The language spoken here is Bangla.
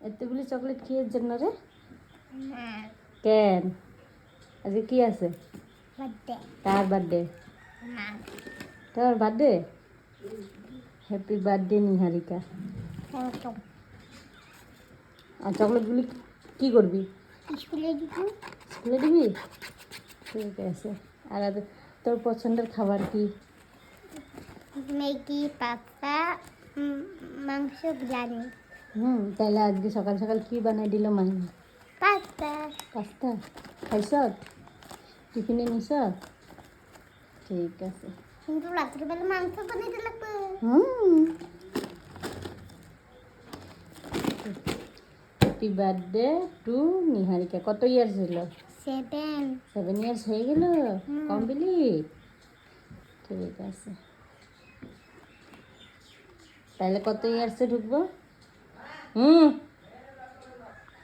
এতগুলি চকলেট কিয়ের জন্য রে? মা কেন আজকে কি আছে? বার্থডে কার বার্থডে? মা তোর বার্থডে? হ্যাপি বার্থডে নিহারিকা। ফটো আর চকলেটগুলি কি করবি? স্কুলে দিব স্কুলে দিবি? ঠিক আছে। আর তোর পছন্দের খাবার কি? ম্যাগি পাস্তা মাংস বিরিয়ানি তাহলে আজকে সকাল সকাল কি বানাই দিল মাহি? পাস্তা পাস্তা খাইছ? টিফিনে নিছ? ঠিক আছে। কিন্তু রাত্রিবেলা মাংস বানাইতে লাগবে হ্যাপি বার্থডে টু নিহারিকা। কত ইয়ার্স হইল? 7 ইয়ার্স হয়ে গেল কমপ্লিট। ঠিক আছে। তাহলে কত ইয়ার্সে ঢুকবো?